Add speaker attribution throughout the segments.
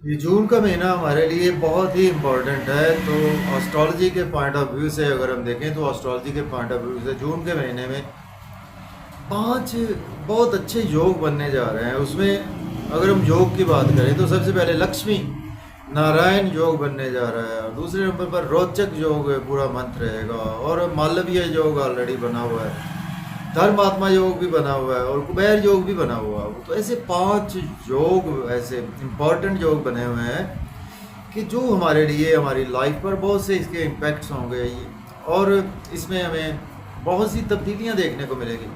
Speaker 1: ये जून का महीना हमारे लिए बहुत ही इम्पोर्टेंट है। तो एस्ट्रोलॉजी के पॉइंट ऑफ व्यू से अगर हम देखें तो एस्ट्रोलॉजी के पॉइंट ऑफ व्यू से जून के महीने में पांच बहुत अच्छे योग बनने जा रहे हैं। उसमें अगर हम योग की बात करें तो सबसे पहले लक्ष्मी नारायण योग बनने जा रहा है, और दूसरे नंबर पर रोचक योग पूरा मंत्र रहेगा, और मालवीय योग ऑलरेडी बना हुआ है, धर्मात्मा योग भी बना हुआ है, और कुबेर योग भी बना हुआ है। तो ऐसे पांच योग ऐसे इम्पॉर्टेंट योग बने हुए हैं कि जो हमारे लिए हमारी लाइफ पर बहुत से इसके इम्पैक्ट्स होंगे, और इसमें हमें बहुत सी तब्दीलियां देखने को मिलेगी।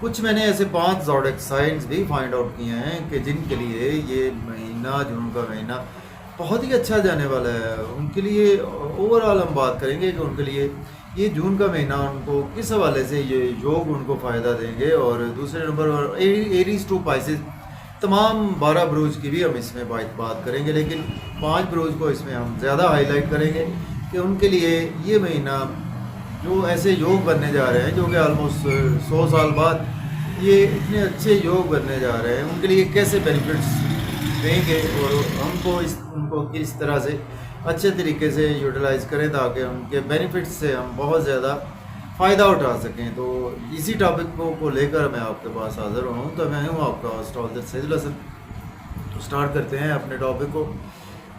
Speaker 1: कुछ मैंने ऐसे पांच ज़ोडिएक साइंस भी फाइंड आउट किए हैं कि जिनके लिए ये महीना, जून का महीना बहुत ही अच्छा जाने वाला है। उनके लिए ओवरऑल हम बात करेंगे कि उनके लिए ये जून का महीना उनको किस हवाले से ये योग उनको फ़ायदा देंगे। और दूसरे नंबर पर एरीज टू पाइसेस तमाम 12 ब्रूज की भी हम इसमें बात करेंगे, लेकिन 5 ब्रूज को इसमें हम ज़्यादा हाईलाइट करेंगे कि उनके लिए ये महीना जो ऐसे योग बनने जा रहे हैं, जो कि ऑलमोस्ट 100 साल बाद ये इतने अच्छे योग बनने जा रहे हैं, उनके लिए कैसे बेनिफिट्स देंगे और हमको उनको किस तरह से अच्छे तरीके से यूटिलाइज़ करें ताकि उनके बेनिफिट्स से हम बहुत ज़्यादा फ़ायदा उठा सकें। तो इसी टॉपिक को लेकर मैं आपके पास हाज़िर हूँ। तो मैं हूँ आपका एस्ट्रोलॉजर सैजुल हसन। तो स्टार्ट करते हैं अपने टॉपिक को।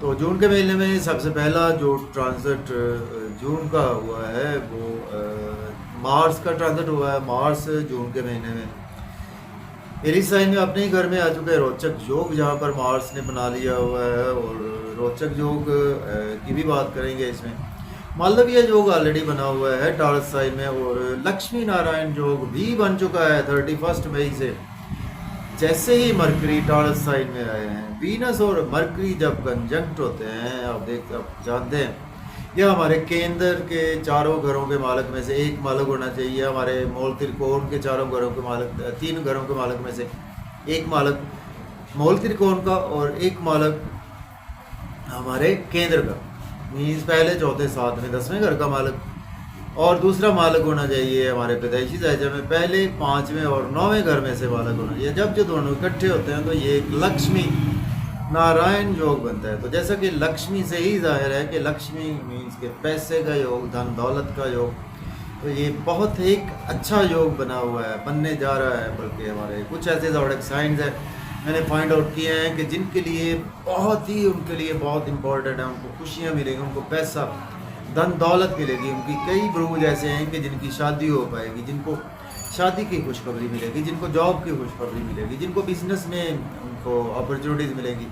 Speaker 1: तो जून के महीने में सबसे पहला जो ट्रांजिट जून का हुआ है वो मार्स का ट्रांजिट हुआ है। मार्स जून के महीने में एरीज साइन में अपने ही घर में आ चुका है रोचक योग, जहाँ पर मार्स ने बना लिया हुआ है। और रोचक योग की भी बात करेंगे इसमें। मालवीय योग ऑलरेडी बना हुआ है टॉरस साइन में, और लक्ष्मी नारायण योग भी बन चुका है 31 मई से। जैसे ही मरकरी टॉरस साइन में आए हैं, वीनस और मरकरी जब कंजंक्ट होते हैं, आप जानते हैं यह हमारे केंद्र के चारों घरों के मालक में से एक मालक होना चाहिए। हमारे मूल त्रिकोण के चारों घरों के मालक, 3 घरों के मालक में से एक मालक मूल त्रिकोण का, और एक मालक हमारे केंद्र का, मीन्स पहले, चौथे, सातवें, 10वें घर का मालक, और दूसरा मालक होना चाहिए हमारे पैदाइशी जायजा में पहले, 5वें और 9वें घर में से मालक होना चाहिए। जब जो दोनों इकट्ठे होते हैं तो ये एक लक्ष्मी नारायण योग बनता है। तो जैसा कि लक्ष्मी से ही जाहिर है कि लक्ष्मी मीन्स के पैसे का योग, धन दौलत का योग। तो ये बहुत एक अच्छा योग बना हुआ है, बनने जा रहा है। बल्कि हमारे कुछ ऐसे ज़ोडिएक साइंस है मैंने फाइंड आउट किए हैं कि जिनके लिए बहुत ही, उनके लिए बहुत इंपॉर्टेंट है। उनको खुशियाँ मिलेंगी, उनको पैसा, धन दौलत मिलेगी। उनकी कई ब्रूज ऐसे हैं कि जिनकी शादी हो पाएगी, जिनको शादी की खुशखबरी मिलेगी, जिनको जॉब की खुशखबरी मिलेगी, जिनको बिजनेस में उनको अपॉर्चुनिटीज़ मिलेगी,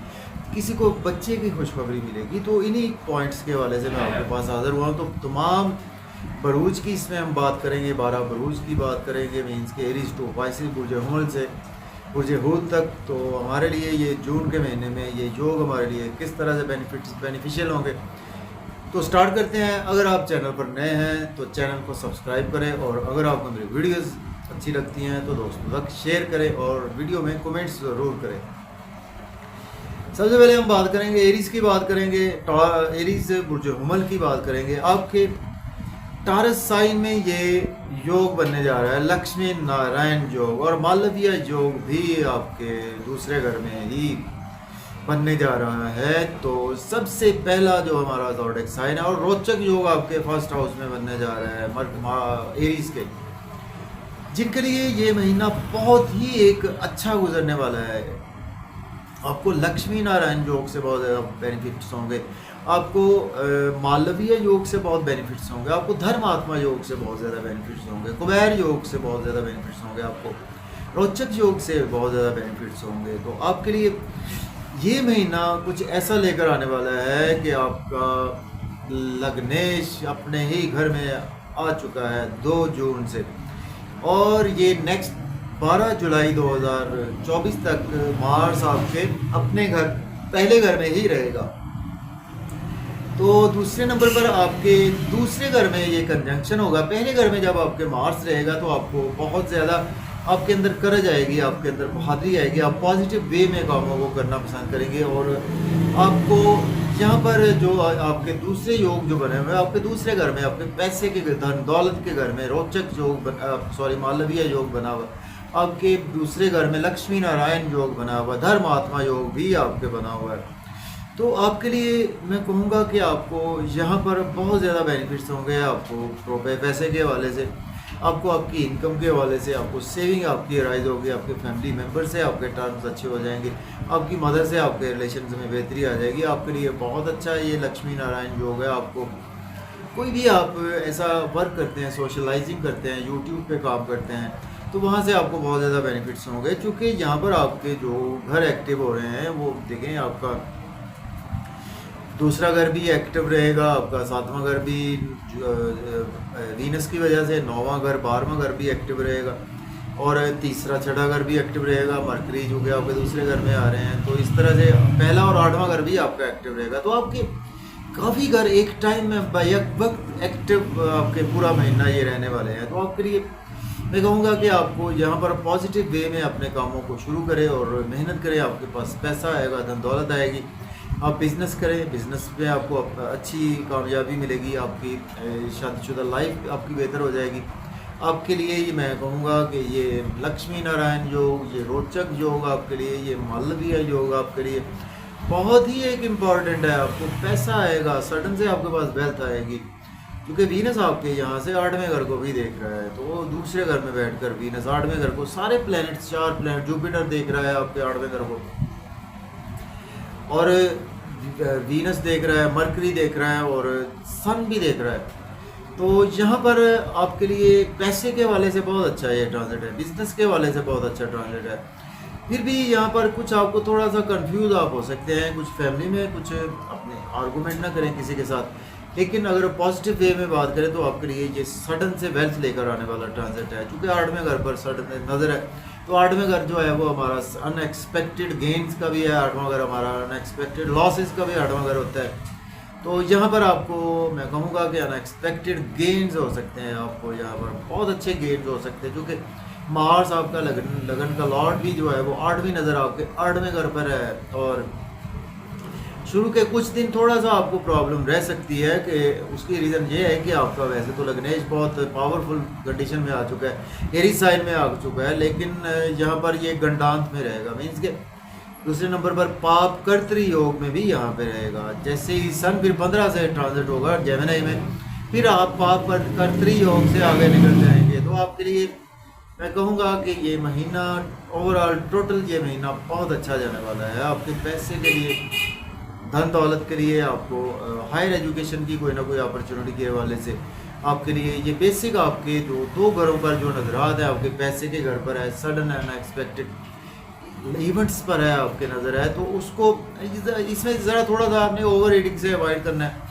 Speaker 1: किसी को बच्चे की खुशखबरी मिलेगी। तो इन्हीं पॉइंट्स के हवाले से मैं आपके पास हाजिर हुआ हूँ। तो तमाम बरूज की इसमें हम बात करेंगे, 12 बरूज की बात करेंगे, मीन्स के एरीज टू पाइसेस, बुर्ज हुमल से बुर्ज हूत तक। तो हमारे लिए ये जून के महीने में ये योग हमारे लिए किस तरह से बेनिफिशियल होंगे। तो स्टार्ट करते हैं। अगर आप चैनल पर नए हैं तो चैनल को सब्सक्राइब करें, और अगर आपको मेरी वीडियोस अच्छी लगती हैं तो दोस्तों तक शेयर करें, और वीडियो में कमेंट्स ज़रूर करें। सबसे पहले हम बात करेंगे एरीज की, बात करेंगे एरीज बुर्ज हुमल की बात करेंगे। आपके टॉरस साइन में ये योग बनने जा रहा है लक्ष्मी नारायण योग, और मालवीय योग भी आपके दूसरे घर में ही बनने जा रहा है। तो सबसे पहला जो हमारा ज़ोडिएक साइन है, और रोचक योग आपके फर्स्ट हाउस में बनने जा रहा है एरीज के, जिनके लिए ये महीना बहुत ही एक अच्छा गुजरने वाला है। आपको लक्ष्मी नारायण योग से बहुत ज़्यादा बेनिफिट्स होंगे, आपको मालवीय योग से बहुत बेनिफिट्स होंगे, आपको धर्मात्मा योग से बहुत ज़्यादा बेनिफिट्स होंगे, कुबेर योग से बहुत ज़्यादा बेनिफिट्स होंगे, आपको रोचक योग से बहुत ज़्यादा बेनिफिट्स होंगे। तो आपके लिए ये महीना कुछ ऐसा लेकर आने वाला है कि आपका लग्नेश अपने ही घर में आ चुका है 2 जून से, और ये नेक्स्ट 12 जुलाई 2024 तक मार्स आपके अपने घर, पहले घर में ही रहेगा। तो दूसरे नंबर पर आपके दूसरे घर में ये कंजंक्शन होगा। पहले घर में जब आपके मार्स रहेगा तो आपको बहुत ज़्यादा आपके अंदर करज आएगी, आपके अंदर बहादुरी आएगी, आप पॉजिटिव वे में कामों को करना पसंद करेंगे। और आपको यहाँ पर जो आपके दूसरे योग जो बने हुए हैं, आपके दूसरे घर में, आपके पैसे के, धन दौलत के घर में रोचक योग मालवीय योग बना हुआ, आपके दूसरे घर में लक्ष्मी नारायण योग बना हुआ, धर्मात्मा योग भी आपके बना हुआ है। तो आपके लिए मैं कहूँगा कि आपको यहाँ पर बहुत ज़्यादा बेनिफिट्स होंगे। आपको पैसे के हवाले से, आपको आपकी इनकम के हवाले से, आपको सेविंग आपकी राइज होगी, आपके फैमिली मेम्बर से आपके टर्म्स अच्छे हो जाएंगे, आपकी मदर से आपके रिलेशन में बेहतरी आ जाएगी। आपके लिए बहुत अच्छा ये लक्ष्मी नारायण योग है। आपको कोई भी आप ऐसा वर्क करते हैं, सोशलाइजिंग करते हैं, यूट्यूब पे काम करते हैं, तो वहाँ से आपको बहुत ज़्यादा बेनिफिट्स होंगे, क्योंकि यहाँ पर आपके जो घर एक्टिव हो रहे हैं वो देखें, आपका दूसरा घर भी एक्टिव रहेगा, आपका सातवां घर भी वीनस की वजह से, नौवां घर 12वां घर भी एक्टिव रहेगा, और तीसरा छठा घर भी एक्टिव रहेगा। मरकरी जो कि आपके दूसरे घर में आ रहे हैं, तो इस तरह से पहला और 8वां घर भी आपका एक्टिव रहेगा। तो आपके काफ़ी घर एक टाइम में बैक वक्त एक्टिव आपके पूरा महीना ये रहने वाले हैं। तो आपके लिए मैं कहूँगा कि आपको यहाँ पर पॉजिटिव वे में अपने कामों को शुरू करें और मेहनत करें। आपके पास पैसा आएगा, धन दौलत आएगी। आप बिज़नेस करें, बिज़नेस में आपको अच्छी कामयाबी मिलेगी, आपकी शादीशुदा लाइफ आपकी बेहतर हो जाएगी। आपके लिए ये मैं कहूँगा कि ये लक्ष्मी नारायण योग, ये रोचक योग आपके लिए, ये मालवीय योग आपके लिए बहुत ही एक इम्पॉर्टेंट है। आपको पैसा आएगा, सडन से आपके पास वेल्थ आएगी, क्योंकि वीनस आपके यहाँ से 8वें घर को भी देख रहा है। तो वो दूसरे घर में बैठकर वीनस 8वें घर को, सारे प्लैनेट्स 4 प्लैनेट, जुपिटर देख रहा है आपके 8वें घर को, और वीनस देख रहा है, मरकरी देख रहा है, और सन भी देख रहा है। तो यहाँ पर आपके लिए पैसे के वाले से बहुत अच्छा ये ट्रांजिट है, बिजनेस के वाले से बहुत अच्छा ट्रांजिट है। फिर भी यहाँ पर कुछ आपको थोड़ा सा कंफ्यूज आप हो सकते हैं, कुछ फैमिली में कुछ अपने आर्गूमेंट ना करें किसी के साथ। लेकिन अगर पॉजिटिव वे में बात करें तो आपके लिए ये सडन से वेल्थ लेकर आने वाला ट्रांजिट है, क्योंकि 8वें घर पर सडन नज़र है। तो 8वें घर जो है वो हमारा अनएक्सपेक्टेड गेंस का भी है, 8वां घर हमारा अनएक्सपेक्टेड लॉसेस का भी 8वां घर होता है। तो यहाँ पर आपको मैं कहूँगा कि अनएक्सपेक्टेड गेंस हो सकते हैं, आपको यहाँ पर बहुत अच्छे गेंस हो सकते हैं, क्योंकि मार्स आपका लगन का लॉर्ड भी जो है वो 8वीं नज़र आपके 8वें घर पर है। और शुरू के कुछ दिन थोड़ा सा आपको प्रॉब्लम रह सकती है, कि उसकी रीज़न ये है कि आपका वैसे तो लग्नेश बहुत पावरफुल कंडीशन में आ चुका है, एरी साइन में आ चुका है, लेकिन यहाँ पर ये गंडांत में रहेगा। मीन्स के दूसरे नंबर पर पाप कर्तरी योग में भी यहाँ पे रहेगा। जैसे ही सन फिर 15 से ट्रांजिट होगा जेमिनी में, फिर आप पाप कर्तरी योग से आगे निकल जाएंगे। तो आपके लिए मैं कहूँगा कि ये महीना ओवरऑल टोटल ये महीना बहुत अच्छा जाने वाला है आपके पैसे के लिए, धन दौलत के लिए, आपको हायर एजुकेशन की कोई ना कोई अपॉर्चुनिटी के हवाले से। आपके लिए ये बेसिक आपके जो 2 घरों पर जो नजरात है, आपके पैसे के घर पर है, सडन अनएक्सपेक्टेड इवेंट्स पर है आपके नज़र है, तो उसको इसमें ज़रा थोड़ा सा आपने ओवर रीडिंग से अवॉइड करना है,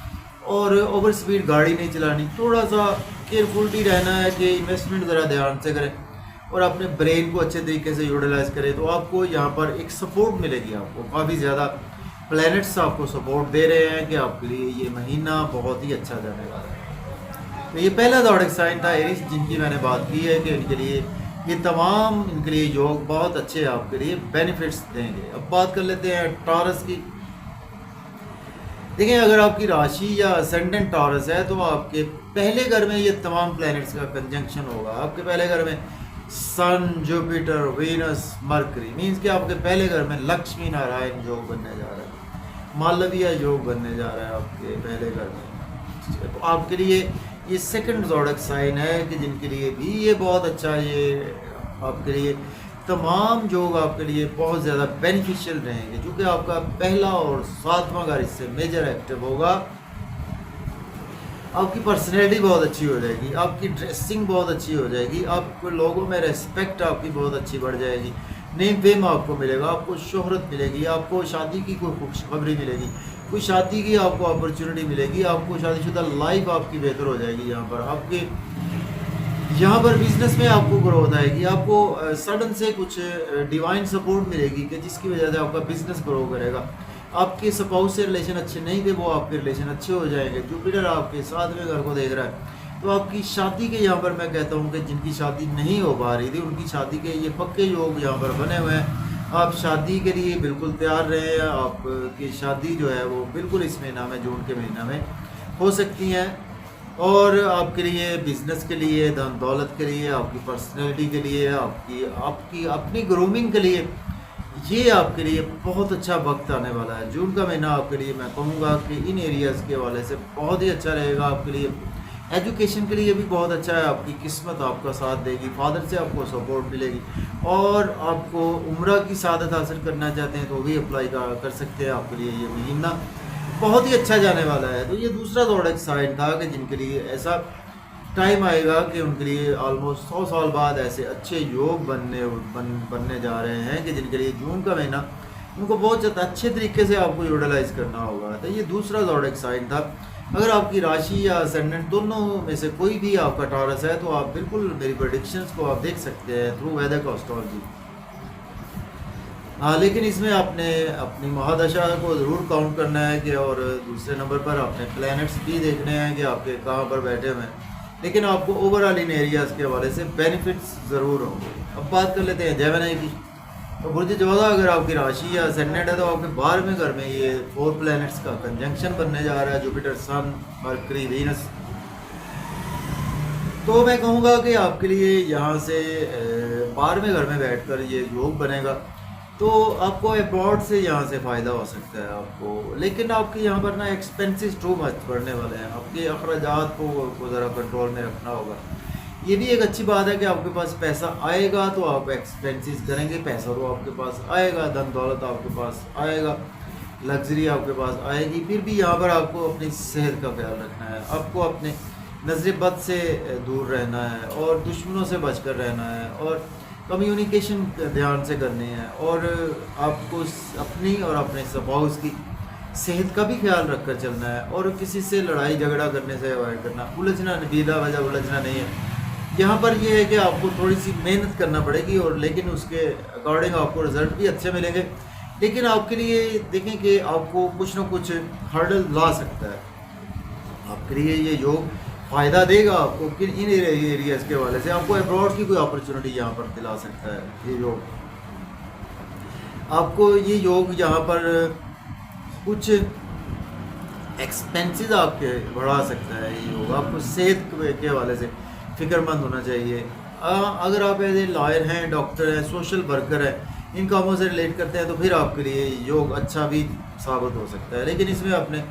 Speaker 1: और ओवर स्पीड गाड़ी नहीं चलानी, थोड़ा सा केयरफुली रहना है कि इन्वेस्टमेंट ज़रा ध्यान से करें और अपने ब्रेन को अच्छे तरीके से यूटिलाइज करें। तो आपको यहाँ पर एक सपोर्ट मिलेगी, आपको काफ़ी ज़्यादा प्लैनेट्स आपको सपोर्ट दे रहे हैं कि आपके लिए ये महीना बहुत ही अच्छा जाने वाला है। तो ये पहला ज़ोडिएक साइन था एरीज, जिनकी मैंने बात की है कि इनके लिए ये तमाम इनके लिए योग बहुत अच्छे आपके लिए बेनिफिट्स देंगे। अब बात कर लेते हैं टॉरस की। देखिए, अगर आपकी राशि या असेंडेंट टॉरस है तो आपके पहले घर में ये तमाम प्लैनेट्स का कंजंक्शन होगा। आपके पहले घर में सन, जुपिटर, वीनस, मरकरी, मीन्स कि आपके पहले घर में लक्ष्मी नारायण योग बनने जा रहा है, मालवीय योग बनने जा रहा है आपके पहले घर में। तो आपके लिए ये सेकंड ज़ोडिएक साइन है कि जिनके लिए भी ये बहुत अच्छा, ये आपके लिए तमाम योग आपके लिए बहुत ज़्यादा बेनिफिशियल रहेंगे, क्योंकि आपका पहला और 7वां घर इससे मेजर एक्टिव होगा। आपकी पर्सनैलिटी बहुत अच्छी हो जाएगी, आपकी ड्रेसिंग बहुत अच्छी हो जाएगी, आपको लोगों में रेस्पेक्ट आपकी बहुत अच्छी बढ़ जाएगी, नेम फेम आपको मिलेगा, आपको शोहरत मिलेगी, आपको शादी की कोई खुशखबरी मिलेगी, कोई शादी की आपको अपॉर्चुनिटी मिलेगी, आपको शादीशुदा लाइफ आपकी बेहतर हो जाएगी। यहाँ पर बिजनेस में आपको ग्रोथ आएगी, आपको सडन से कुछ डिवाइन सपोर्ट मिलेगी कि जिसकी वजह से आपका बिजनेस ग्रो करेगा। आपके स्पाउस से रिलेशन अच्छे नहीं थे, वो आपके रिलेशन अच्छे हो जाएंगे। जुपिटर आपके 7वें घर को देख रहा है, तो आपकी शादी के यहाँ पर मैं कहता हूँ कि जिनकी शादी नहीं हो पा रही थी उनकी शादी के ये पक्के योग यहाँ पर बने हुए हैं। आप शादी के लिए बिल्कुल तैयार रहे, आपकी शादी जो है वो बिल्कुल इस महीना में, जून के महीना में हो सकती हैं। और आपके लिए बिजनेस के लिए, धन दौलत के लिए, आपकी पर्सनैलिटी के लिए, आपकी अपनी ग्रूमिंग के लिए ये आपके लिए बहुत अच्छा वक्त आने वाला है। जून का महीना आपके लिए मैं कहूँगा कि इन एरियाज़ के हवाले से बहुत ही अच्छा रहेगा आपके लिए। एजुकेशन के लिए भी बहुत अच्छा है, आपकी किस्मत आपका साथ देगी, फादर से आपको सपोर्ट मिलेगी। और आपको उम्रा की सादत हासिल करना चाहते हैं तो भी अप्लाई कर सकते हैं। आपके लिए ये महीना बहुत ही अच्छा जाने वाला है। तो ये दूसरा ज़ोडिएक साइन था कि जिनके लिए ऐसा टाइम आएगा कि उनके लिए ऑलमोस्ट 100 साल बाद ऐसे अच्छे योग बनने जा रहे हैं कि जिनके लिए जून का महीना उनको बहुत अच्छे तरीके से आपको यूटिलाइज करना होगा। तो ये दूसरा ज़ोडिएक साइन था। अगर आपकी राशि या असेंडेंट दोनों में से कोई भी आपका टॉरस है तो आप बिल्कुल मेरी प्रेडिक्शंस को आप देख सकते हैं थ्रू वैदिक एस्ट्रोलॉजी। हाँ, लेकिन इसमें आपने अपनी महादशा को ज़रूर काउंट करना है कि, और दूसरे नंबर पर आपने प्लैनेट्स भी देखने हैं कि आपके कहाँ पर बैठे हुए हैं। लेकिन आपको ओवरऑल इन एरियाज़ के हवाले से बेनिफिट्स ज़रूर होंगे। अब बात कर लेते हैं जेमिनी की। तो बुर्ज जोधा अगर आपकी राशि या असेंडेंट है तो आपके 12वें घर में ये 4 प्लैनेट्स का कंजंक्शन बनने जा रहा है, जुपिटर, सन, मरकरी, वीनस। तो मैं कहूँगा कि आपके लिए यहाँ से 12वें घर में बैठकर ये योग बनेगा तो आपको अब्रॉड से यहाँ से फ़ायदा हो सकता है आपको। लेकिन आपके यहाँ पर ना एक्सपेंसेस टू मच बढ़ने वाले हैं, आपके अखराजात को ज़रा कंट्रोल में रखना होगा। ये भी एक अच्छी बात है कि आपके पास पैसा आएगा तो आप एक्सपेंसेस करेंगे, पैसा तो आपके पास आएगा, धन दौलत आपके पास आएगा, लग्जरी आपके पास आएगी। फिर भी यहाँ पर आपको अपनी सेहत का ख्याल रखना है, आपको अपने नज़र बद से दूर रहना है और दुश्मनों से बचकर रहना है और कम्युनिकेशन ध्यान से करनी है और आपको अपनी और अपने स्पाउस की सेहत का भी ख्याल रखकर चलना है और किसी से लड़ाई झगड़ा करने से अवॉइड करना। उलझना बिला वजह उलझना नहीं है। यहाँ पर यह है कि आपको थोड़ी सी मेहनत करना पड़ेगी और लेकिन उसके अकॉर्डिंग आपको रिजल्ट भी अच्छे मिलेंगे। लेकिन आपके लिए देखें कि आपको कुछ ना कुछ हर्डल ला सकता है। आपके लिए ये योग फ़ायदा देगा आपको कि इन एरियाज़ के हवाले से आपको अब्रॉड की कोई अपॉर्चुनिटी यहाँ पर दिला सकता है। ये योग आपको ये योग यहाँ पर कुछ एक्सपेंसेस आपके बढ़ा सकता है। ये योग आपको सेहत के हवाले से फ़िक्रमंद होना चाहिए। अगर आप एज ए लॉयर हैं, डॉक्टर हैं, सोशल वर्कर हैं, इन कामों से रिलेट करते हैं तो फिर आपके लिए योग अच्छा भी साबित हो सकता है। लेकिन इसमें आपने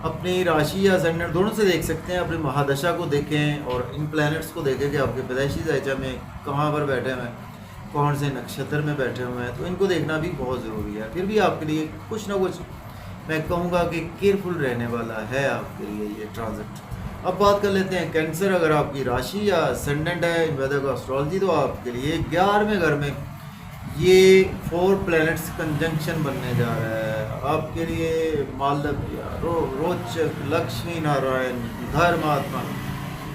Speaker 1: अपनी राशि या असेंडेंट दोनों से देख सकते हैं, अपनी महादशा को देखें और इन प्लैनेट्स को देखें कि आपके पैदाइशी ज़ायचा में कहाँ पर बैठे हुए हैं, कौन से नक्षत्र में बैठे हुए हैं। तो इनको देखना भी बहुत ज़रूरी है। फिर भी आपके लिए कुछ ना कुछ मैं कहूँगा कि केयरफुल रहने वाला है आपके लिए ये ट्रांजिट। अब बात कर लेते हैं कैंसर। अगर आपकी राशि या असेंडेंट है इन वैदिक एस्ट्रोलॉजी तो आपके लिए 11वें घर में ये 4 प्लैनेट्स कंजंक्शन बनने जा रहा है। आपके लिए मालव्य, रोचक, लक्ष्मी नारायण, धर्मात्मा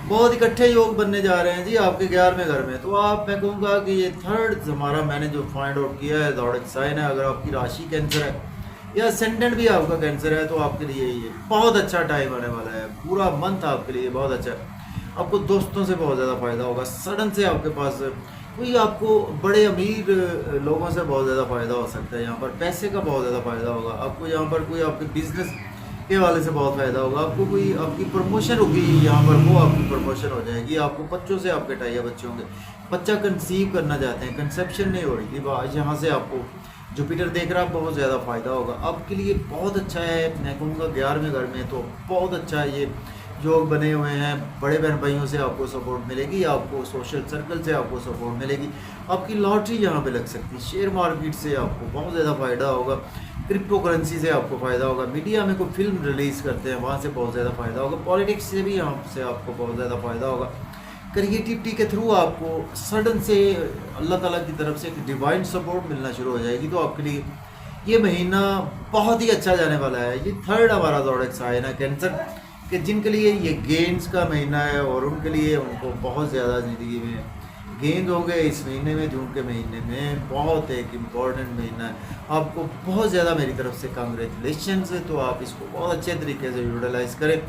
Speaker 1: बहुत इकट्ठे योग बनने जा रहे हैं जी आपके 11वें घर में। तो आप मैं कहूँगा कि ये थर्ड हमारा मैंने जो फाइंड आउट किया है ज़ोडिएक साइन है। अगर आपकी राशि कैंसर है या असेंडेंट भी आपका कैंसर है तो आपके लिए ये बहुत अच्छा टाइम आने वाला है। पूरा मंथ आपके लिए बहुत अच्छा है। आपको दोस्तों से बहुत ज़्यादा फ़ायदा होगा। सडन से आपके पास कोई आपको बड़े अमीर लोगों से बहुत ज़्यादा फ़ायदा हो सकता है। यहाँ पर पैसे का बहुत ज़्यादा फ़ायदा होगा आपको। यहाँ पर कोई आपके बिजनेस के वाले से बहुत फ़ायदा होगा आपको। कोई आपकी प्रमोशन होगी यहाँ पर, वो आपकी प्रमोशन हो जाएगी। आपको बच्चों से आपके टाइया बच्चे होंगे, बच्चा कंसीव करना चाहते हैं, कंसेप्शन नहीं हो रही थी, यहाँ से आपको जुपिटर देख रहा बहुत ज़्यादा फ़ायदा होगा आपके लिए। बहुत अच्छा है मैं कहूँगा 11वें घर में तो बहुत अच्छा ये योग बने हुए हैं। बड़े बहन भाइयों से आपको सपोर्ट मिलेगी, आपको सोशल सर्कल से आपको सपोर्ट मिलेगी, आपकी लॉटरी यहाँ पे लग सकती है, शेयर मार्केट से आपको बहुत ज़्यादा फ़ायदा होगा, क्रिप्टो करेंसी से आपको फ़ायदा होगा, मीडिया में कोई फिल्म रिलीज़ करते हैं वहाँ से बहुत ज़्यादा फ़ायदा होगा, पॉलिटिक्स से भी यहाँ से आपको बहुत ज़्यादा फ़ायदा होगा, क्रिएटिविटी के थ्रू आपको सडन से अल्लाह ताला की तरफ से एक डिवाइन सपोर्ट मिलना शुरू हो जाएगी। तो आपके लिए ये महीना बहुत ही अच्छा जाने वाला है। ये थर्ड हमारा ज़ोडिएक साइन है कैंसर कि जिनके लिए ये गेंस का महीना है और उनके लिए उनको बहुत ज़्यादा ज़िंदगी में गेंद हो गए इस महीने में। जून के महीने में बहुत एक इम्पॉर्टेंट महीना है, आपको बहुत ज़्यादा मेरी तरफ से कांग्रेचुलेशंस है। तो आप इसको बहुत अच्छे तरीके से यूटिलाइज़ करें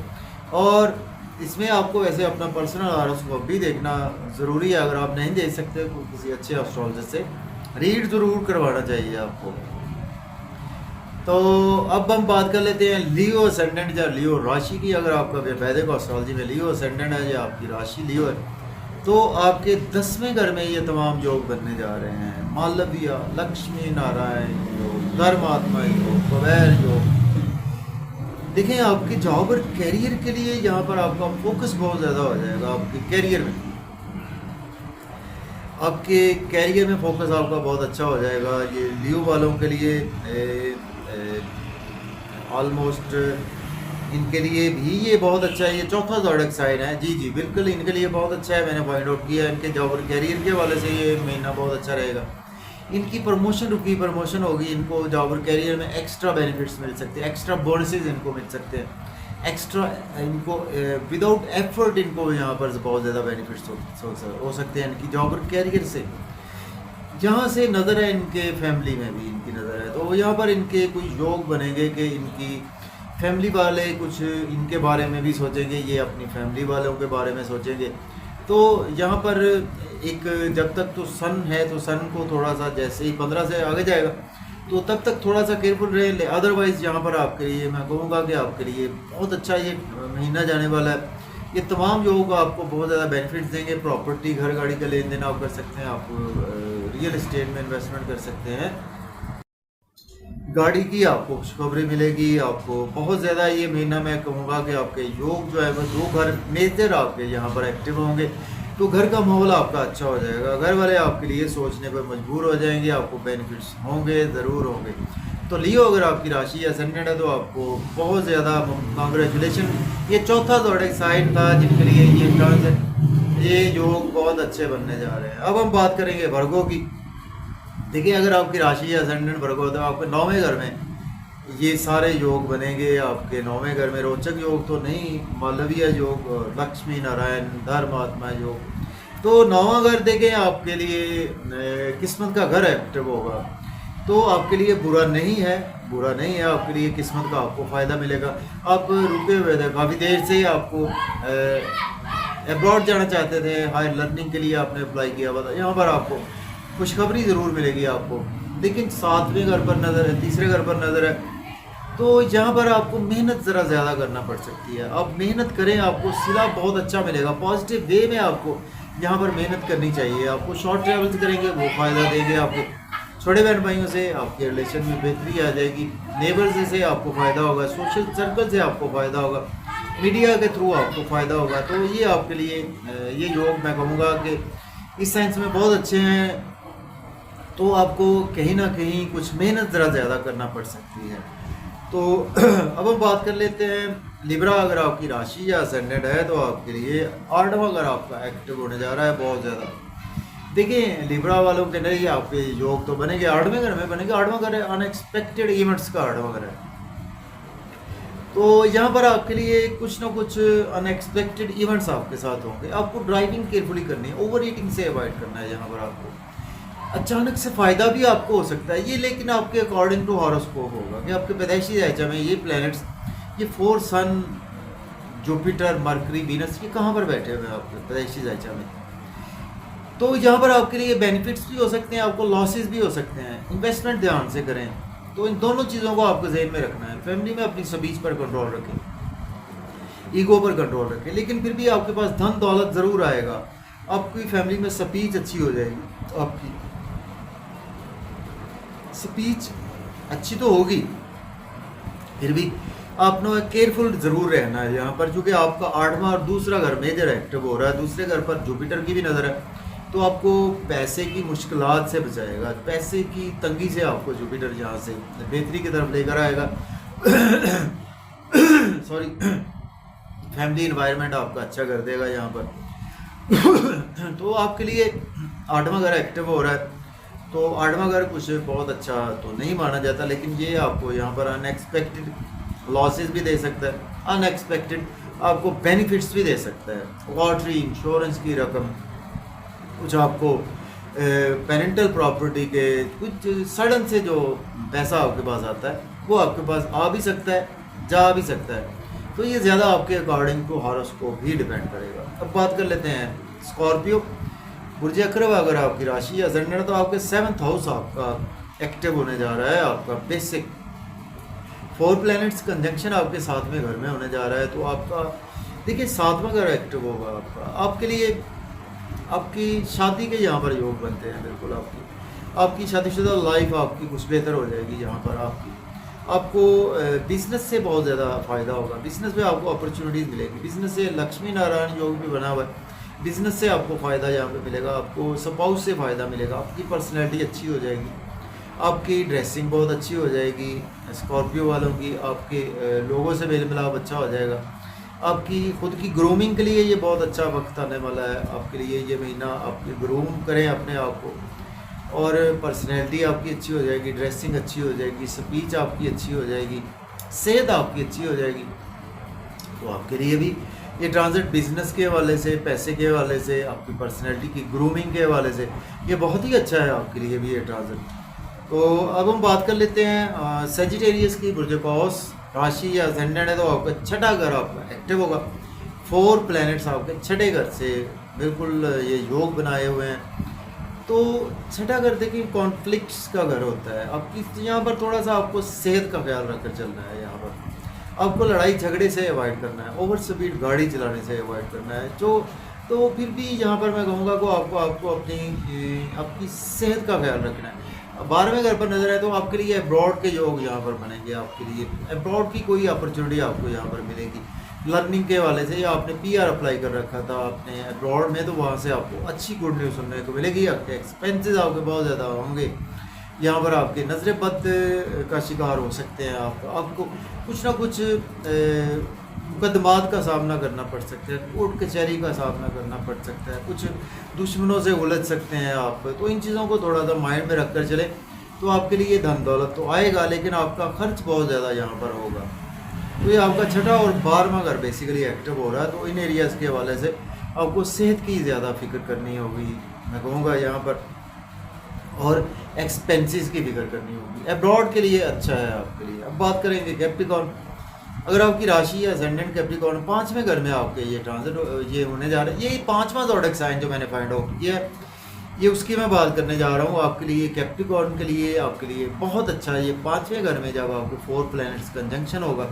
Speaker 1: और इसमें आपको वैसे अपना पर्सनल हॉरोस्कोप भी देखना ज़रूरी है। अगर आप नहीं देख सकते तो किसी अच्छे एस्ट्रोलॉजर से रीड ज़रूर करवाना चाहिए आपको। तो अब हम बात कर लेते हैं लियो असेंडेंट या लियो राशि की। अगर आपका वैदिक एस्ट्रोलॉजी में लियो असेंडेंट है या आपकी राशि लियो है तो आपके 10वें घर में ये तमाम योग बनने जा रहे हैं। मालवीय, लक्ष्मी नारायण योग, धर्मात्मा योग, कुबेर योग। देखें आपकी जॉब और कैरियर के लिए यहाँ पर आपका फोकस बहुत ज़्यादा हो जाएगा। आपके कैरियर में, आपके कैरियर में फोकस आपका बहुत अच्छा हो जाएगा। ये लियो वालों के लिए ऑलमोस्ट इनके लिए भी ये बहुत अच्छा है। ये चौथा ज़ोडिएक साइन है। जी जी बिल्कुल, इनके लिए बहुत अच्छा है। मैंने फाइंड आउट किया इनके जॉब और कैरियर के वाले से ये महीना बहुत अच्छा रहेगा। इनकी प्रमोशन रुकी, प्रमोशन होगी। इनको जॉब और कैरियर में एक्स्ट्रा बेनिफिट्स मिल सकते हैं, एक्स्ट्रा बोनसेस इनको मिल सकते हैं, एक्स्ट्रा इनको विदाउट एफर्ट इनको यहाँ पर बहुत ज़्यादा बेनिफिट्स हो सकते हैं इनकी जॉब और कैरियर से। जहाँ से नज़र है इनके फैमिली में भी इनकी नज़र है, तो यहाँ पर इनके कुछ योग बनेंगे कि इनकी फैमिली वाले कुछ इनके बारे में भी सोचेंगे, ये अपनी फैमिली वालों के बारे में सोचेंगे। तो यहाँ पर एक जब तक तो सन है तो सन को थोड़ा सा जैसे ही 15 से आगे जाएगा तो तब तक थोड़ा सा केयरफुल रहे। अदरवाइज़ यहाँ पर आपके लिए मैं कहूँगा कि आपके लिए बहुत अच्छा ये महीना जाने वाला है। ये तमाम योग आपको बहुत ज़्यादा बेनिफिट्स देंगे। प्रॉपर्टी, घर गाड़ी का लेन देन आप कर सकते हैं, आप रियल एस्टेट में इन्वेस्टमेंट कर सकते हैं, गाड़ी की आपको खुशखबरी मिलेगी। आपको बहुत ज़्यादा ये महीना मैं कहूँगा कि आपके योग जो है वो 2 घर मेजर आपके यहाँ पर एक्टिव होंगे, तो घर का माहौल आपका अच्छा हो जाएगा। घर वाले आपके लिए सोचने पर मजबूर हो जाएंगे, आपको बेनिफिट्स होंगे, ज़रूर होंगे। तो लियो अगर आपकी राशि असेंडेंट है तो आपको बहुत ज़्यादा कांग्रेचुलेशन। ये चौथा ज़ोडिएक साइन था जिनके लिए ये ट्रांजिट, ये योग बहुत अच्छे बनने जा रहे हैं। अब हम बात करेंगे वर्गो की। देखिए अगर आपकी राशि असेंडेंट वर्गो हो तो आपके 9वें घर में ये सारे योग बनेंगे। आपके 9वें घर में रोचक योग तो नहीं, मालवीय योग, लक्ष्मी नारायण, धर्मात्मा योग। तो 9वां घर देखें आपके लिए किस्मत का घर एक्टिव होगा, तो आपके लिए बुरा नहीं है, बुरा नहीं है। आपके लिए किस्मत का आपको फ़ायदा मिलेगा। आप रुके हुए थे काफ़ी देर से, आपको अब्रॉड जाना चाहते थे, हायर लर्निंग के लिए आपने अप्लाई किया हुआ था, यहाँ पर आपको खुशखबरी ज़रूर मिलेगी आपको। लेकिन 7वें घर पर नज़र है, 3रे घर पर नज़र है, तो यहाँ पर आपको मेहनत ज़रा ज़्यादा करना पड़ सकती है। आप मेहनत करें, आपको सिला बहुत अच्छा मिलेगा। पॉजिटिव वे में आपको यहाँ पर मेहनत करनी चाहिए। आपको शॉर्ट ट्रैवल्स करेंगे वो फ़ायदा देंगे। आपको छोटे बहन भाइयों से आपके रिलेशन में बेहतरी आ जाएगी। नेबर्स से आपको फ़ायदा होगा, सोशल सर्कल से आपको फ़ायदा होगा, मीडिया के थ्रू आपको फ़ायदा होगा। तो ये आपके लिए ये योग मैं कहूँगा कि इस साइंस में बहुत अच्छे हैं। तो आपको कहीं ना कहीं कुछ मेहनत ज़रा ज़्यादा करना पड़ सकती है। तो अब हम बात कर लेते हैं लिब्रा। अगर आपकी राशि या असेंडेंट है तो आपके लिए 8वां घर आपका एक्टिव होने जा रहा है बहुत ज़्यादा। देखिए लिब्रा वालों के लिए आपके योग तो बनेंगे, 8वें घर में बनेंगे। 8वां घर है अनएक्सपेक्टेड इवेंट्स का 8वां घर है। तो यहाँ पर आपके लिए कुछ ना कुछ अनएक्सपेक्टेड इवेंट्स आपके साथ होंगे। आपको ड्राइविंग केयरफुली करनी है, ओवर ईटिंग से अवॉइड करना है। यहाँ पर आपको अचानक से फ़ायदा भी आपको हो सकता है ये, लेकिन आपके अकॉर्डिंग टू हॉरोस्कोप होगा कि आपके पैदाइशी जायचा में ये प्लैनेट्स, ये 4 सन, जुपिटर, मरकरी, वीनस, ये कहाँ पर बैठे हुए हैं आपके पैदाइशी जायचा में। तो यहाँ पर आपके लिए बेनिफिट्स भी हो सकते हैं, आपको लॉसेस भी हो सकते हैं। इन्वेस्टमेंट ध्यान से करें। तो इन दोनों चीज़ों को आपको जहन में रखना है। फैमिली में अपनी स्पीच पर कंट्रोल रखें, ईगो पर कंट्रोल रखें, लेकिन फिर भी आपके पास धन दौलत ज़रूर आएगा। आपकी फैमिली में स्पीच अच्छी हो जाएगी, आपकी स्पीच अच्छी तो होगी, फिर भी आपने केयरफुल ज़रूर रहना है यहाँ पर, क्योंकि आपका 8वां और दूसरा घर मेजर एक्टिव हो रहा है। दूसरे घर पर जुपिटर की भी नज़र है, तो आपको पैसे की मुश्किलात से बचाएगा, पैसे की तंगी से आपको जुपिटर यहाँ से बेहतरी की तरफ लेकर आएगा। सॉरी, फैमिली इन्वायरमेंट आपका अच्छा कर देगा यहाँ पर। तो आपके लिए 8वां घर एक्टिव हो रहा है, तो 8वां घर कुछ बहुत अच्छा तो नहीं माना जाता, लेकिन ये आपको यहाँ पर अनएक्सपेक्टेड लॉसेस भी दे सकता है, अनएक्सपेक्टेड आपको बेनिफिट्स भी दे सकता है। लॉटरी, इंश्योरेंस की रकम, कुछ आपको पेरेंटल प्रॉपर्टी के कुछ सडन से जो पैसा आपके पास आता है वो आपके पास आ भी सकता है, जा भी सकता है। तो ये ज़्यादा आपके अकॉर्डिंग टू हॉरोस्कोप ही डिपेंड करेगा। अब बात कर लेते हैं स्कॉर्पियो, बुर्ज अकरब। अगर आपकी राशि या असेंडेंट तो आपके 7th हाउस आपका एक्टिव होने जा रहा है। आपका बेसिक 4 प्लैनेट्स कंजंक्शन आपके 7वें घर में होने जा रहा है। तो आपका देखिए 7वां घर एक्टिव होगा आपका, आपके लिए आपकी शादी के यहाँ पर योग बनते हैं बिल्कुल आपकी। आपकी शादीशुदा लाइफ आपकी कुछ बेहतर हो जाएगी। यहाँ पर आपको बिज़नेस से बहुत ज़्यादा फ़ायदा होगा। बिज़नेस में आपको अपॉर्चुनिटीज़ मिलेगी। बिज़नेस से लक्ष्मी नारायण योग भी बना हुआ है। बिज़नेस से आपको फ़ायदा यहाँ पे मिलेगा। आपको स्पाउस से फ़ायदा मिलेगा। आपकी पर्सनैलिटी अच्छी हो जाएगी। आपकी ड्रेसिंग बहुत अच्छी हो जाएगी। स्कॉर्पियो वालों की आपके लोगों से मेल मिलाप अच्छा हो जाएगा। आपकी खुद की ग्रूमिंग के लिए ये बहुत अच्छा वक्त आने वाला है आपके लिए। ये महीना आपकी ग्रूम करें अपने आप को, और पर्सनैलिटी आपकी अच्छी हो जाएगी, ड्रेसिंग अच्छी हो जाएगी, स्पीच आपकी अच्छी हो जाएगी, सेहत आपकी अच्छी हो जाएगी। तो आपके लिए भी ये ट्रांजिट बिजनेस के हवाले से, पैसे के हवाले से, आपकी पर्सनैलिटी की ग्रूमिंग के हवाले से ये बहुत ही अच्छा है आपके लिए भी ये ट्रांजिट। तो अब हम बात कर लेते हैं सेजिटेरियस की। बुर्ज कौस राशि या असेंडेंट है तो आपका छठा घर आपका एक्टिव होगा। 4 प्लैनेट्स आपके छठे घर से बिल्कुल ये योग बनाए हुए हैं। तो छठा घर देखिए कॉन्फ्लिक्ट्स का घर होता है आपकी। यहाँ पर थोड़ा सा आपको सेहत का ख्याल रखकर चलना है। यहाँ पर आपको लड़ाई झगड़े से अवॉइड करना है, ओवर स्पीड गाड़ी चलाने से अवॉइड करना है। तो फिर भी यहाँ पर मैं कहूँगा को आपको आपकी सेहत का ख्याल रखना है। 12वें घर पर नजर है तो आपके लिए अब्रॉड के योग यहाँ पर बनेंगे। आपके लिए अब्रॉड की कोई अपॉर्चुनिटी आपको यहाँ पर मिलेगी लर्निंग के वाले से, या आपने पीआर अप्लाई कर रखा था आपने अब्रॉड में, तो वहाँ से आपको अच्छी गुड न्यूज़ सुनने को मिलेगी। आपके एक्सपेंसेस आपके बहुत ज़्यादा होंगे। यहाँ पर आपके नजर बद का शिकार हो सकते हैं। आपको कुछ ना कुछ मुकदमात का सामना करना पड़ सकता है, कोर्ट कचहरी का सामना करना पड़ सकता है, कुछ दुश्मनों से उलझ सकते हैं आप। तो इन चीज़ों को थोड़ा सा माइंड में रख कर चले तो आपके लिए धन दौलत तो आएगा, लेकिन आपका खर्च बहुत ज़्यादा यहाँ पर होगा। तो ये आपका छठा और 12वां घर बेसिकली एक्टिव हो रहा है। तो इन एरियाज़ के हवाले से आपको सेहत की ज़्यादा फिक्र करनी होगी मैं कहूँगा यहाँ पर, और एक्सपेंसेस की फिक्र करनी होगी। अब्रॉड के लिए अच्छा है आपके लिए। अब बात करेंगे कैप्रिकॉर्न। अगर आपकी राशि या असेंडेंट कैप्रिकॉर्न 5वें घर में आपके ये ट्रांजिट ये होने जा रहा है, ये 5वां ज़ोडिएक साइन जो मैंने फाइंड आउट किया है ये उसकी मैं बात करने जा रहा हूँ आपके लिए। कैप्रिकॉर्न के लिए आपके लिए बहुत अच्छा है। ये 5वें घर में जब आपको 4 प्लैनेट्स कंजंक्शन होगा,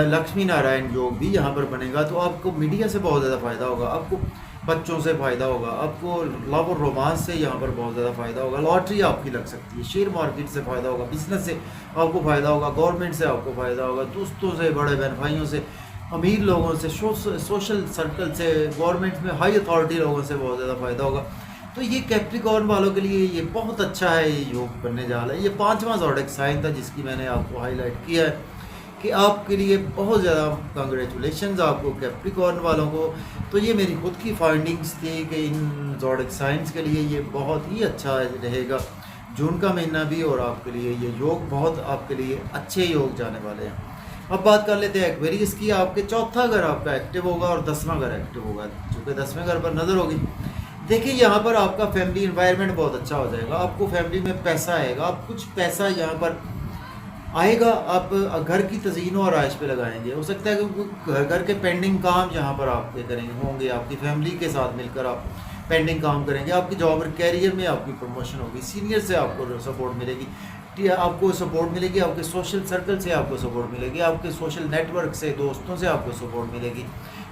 Speaker 1: लक्ष्मी नारायण योग भी यहाँ पर बनेगा, तो आपको मीडिया से बहुत ज़्यादा फ़ायदा होगा। आपको बच्चों से फ़ायदा होगा, आपको लव और रोमांस से यहाँ पर बहुत ज़्यादा फ़ायदा होगा। लॉटरी आपकी लग सकती है, शेयर मार्केट से फ़ायदा होगा, बिजनेस से आपको फ़ायदा होगा, गवर्नमेंट से आपको फ़ायदा होगा, दोस्तों से, बड़े बहन भाइयों से, अमीर लोगों से, सोशल सर्कल से, गवर्नमेंट में हाई अथॉरिटी लोगों से बहुत ज़्यादा फ़ायदा होगा। तो ये कैप्रिकॉर्न वालों के लिए ये बहुत अच्छा है, ये योग बनने जा रहा है। ये 5वां ज़ोडिएक साइन था जिसकी मैंने आपको हाईलाइट किया है कि आपके लिए बहुत ज़्यादा कंग्रेचुलेशंस आपको कैप्रिकॉर्न वालों को। तो ये मेरी खुद की फाइंडिंग्स थी कि इन ज़ोडिएक साइंस के लिए ये बहुत ही अच्छा रहेगा जून का महीना भी, और आपके लिए ये योग बहुत आपके लिए अच्छे योग जाने वाले हैं। अब बात कर लेते हैं एक्वेरियस की। आपके चौथा घर आपका एक्टिव होगा और 10वां घर एक्टिव होगा, चूँकि 10वें घर पर नज़र होगी। देखिए यहाँ पर आपका फैमिली इन्वायरमेंट बहुत अच्छा हो जाएगा। आपको फैमिली में पैसा आएगा, आप कुछ पैसा यहाँ पर आएगा, आप घर की तज़ीन और आयश पे लगाएंगे। हो सकता है कि घर के पेंडिंग काम यहाँ पर आपके करेंगे होंगे, आपकी फैमिली के साथ मिलकर आप पेंडिंग काम करेंगे। आपकी जॉब और कैरियर में आपकी प्रमोशन होगी, सीनियर से आपको सपोर्ट मिलेगी, आपको सपोर्ट मिलेगी, आपके सोशल सर्कल से आपको सपोर्ट मिलेगी, आपके सोशल नेटवर्क से, दोस्तों से आपको सपोर्ट मिलेगी,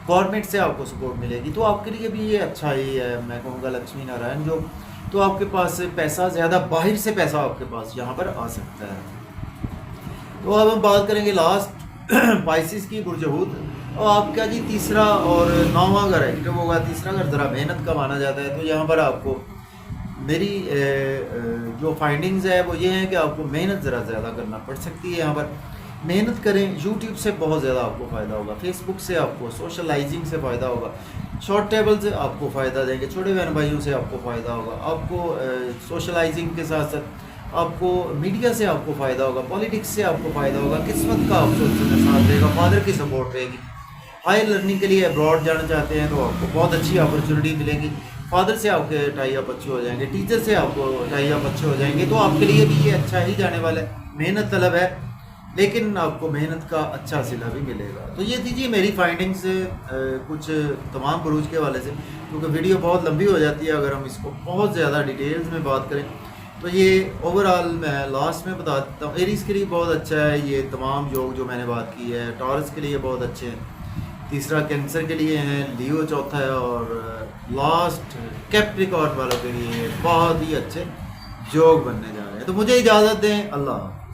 Speaker 1: गवर्नमेंट से आपको सपोर्ट मिलेगी। तो आपके लिए भी ये अच्छा ही है मैं कहूँगा लक्ष्मी नारायण जो। तो आपके पास पैसा ज़्यादा, बाहर से पैसा आपके पास यहाँ पर आ सकता है। तो अब हम बात करेंगे लास्ट पाइसिस की, बुर्जहूत। और आपका जी तीसरा और 9वां घर एक्टिव होगा। तीसरा घर ज़रा मेहनत का माना जाता है। तो यहाँ पर आपको मेरी जो फाइंडिंग्स है वो ये है कि आपको मेहनत ज़रा ज़्यादा करना पड़ सकती है। यहाँ पर मेहनत करें। यूट्यूब से बहुत ज़्यादा आपको फ़ायदा होगा, फेसबुक से आपको सोशलाइजिंग से फ़ायदा होगा, शॉर्ट टेबल से आपको फ़ायदा देंगे, छोटे बहन भाइयों से आपको फ़ायदा होगा, आपको सोशलाइजिंग के साथ साथ आपको मीडिया से आपको फ़ायदा होगा, पॉलिटिक्स से आपको फ़ायदा होगा, किस्मत का आपको साथ देगा, फादर की सपोर्ट रहेगी। हायर लर्निंग के लिए अब्रॉड जाना चाहते हैं तो आपको बहुत अच्छी अपॉर्चुनिटी मिलेगी। फादर से आपके टाई अप अच्छे हो जाएंगे, टीचर से आपको टाई अप अच्छे हो जाएंगे। तो आपके लिए भी ये अच्छा ही जाने वाला है। मेहनत तलब है लेकिन आपको मेहनत का अच्छा सिला भी मिलेगा। तो ये दीजिए मेरी फाइंडिंग्स कुछ तमाम बुरूज के वाले से, क्योंकि वीडियो बहुत लंबी हो जाती है अगर हम इसको बहुत ज़्यादा डिटेल्स में बात करें। तो ये ओवरऑल मैं लास्ट में बता देता हूँ। एरीज के लिए बहुत अच्छा है ये तमाम योग जो मैंने बात की है। टॉरस के लिए बहुत अच्छे हैं, तीसरा कैंसर के लिए है, लियो चौथा है, और लास्ट कैप्रिकॉर्न वालों के लिए बहुत ही अच्छे जोग बनने जा रहे हैं। तो मुझे इजाज़त दें, अल्लाह हाफ़िज़।